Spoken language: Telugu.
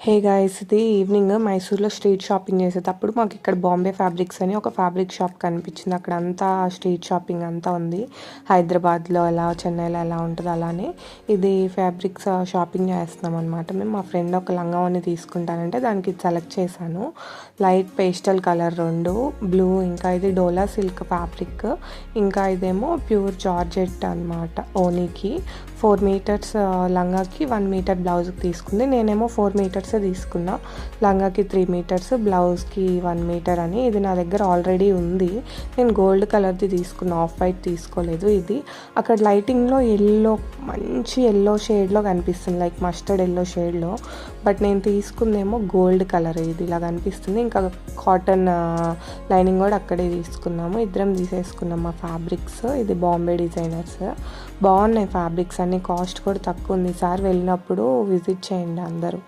హే గాయ్స్, ఇది ఈవినింగ్ మైసూర్లో స్ట్రీట్ షాపింగ్ చేసేటప్పుడు మాకు ఇక్కడ బాంబే ఫ్యాబ్రిక్స్ అని ఒక ఫ్యాబ్రిక్ షాప్ కనిపించింది. అక్కడ అంతా స్ట్రీట్ షాపింగ్ అంతా ఉంది. హైదరాబాద్లో ఎలా, చెన్నైలో ఎలా ఉంటుందో అలానే ఇది ఫ్యాబ్రిక్స్ షాపింగ్ చేస్తున్నాం అనమాట. మేము మా ఫ్రెండ్ ఒక లంగావని తీసుకుంటానంటే దానికి సెలెక్ట్ చేశాను. లైట్ పేస్టల్ కలర్ 2 బ్లూ, ఇంకా ఇది డోలా సిల్క్ ఫ్యాబ్రిక్, ఇంకా ఇదేమో ప్యూర్ జార్జెట్ అనమాట. ఓనీకి 4 మీటర్స్ లంగాకి 1 మీటర్ బ్లౌజ్కి తీసుకుంది. నేనేమో 4 మీటర్స్ తీసుకున్నా. లంగాకి 3 మీటర్స్, బ్లౌజ్కి 1 మీటర్ అని. ఇది నా దగ్గర ఆల్రెడీ ఉంది. నేను గోల్డ్ కలర్ది తీసుకున్నా, ఆఫ్ వైట్ తీసుకోలేదు. ఇది అక్కడ లైటింగ్లో ఎల్లో, మంచి ఎల్లో షేడ్లో కనిపిస్తుంది, లైక్ మస్టర్డ్ ఎల్లో షేడ్లో. బట్ నేను తీసుకుందేమో గోల్డ్ కలర్. ఇది ఇలా కనిపిస్తుంది. ఇంకా కాటన్ లైనింగ్ కూడా అక్కడే తీసుకున్నాము. ఇద్దరం తీసేసుకున్నాం మా ఫ్యాబ్రిక్స్. ఇది బాంబే డిజైనర్స్. బాగున్నాయి ఫ్యాబ్రిక్స్ అన్ని, కాస్ట్ కూడా తక్కువ ఉంది. ఈసారి వెళ్ళినప్పుడు విజిట్ చేయండి అందరూ.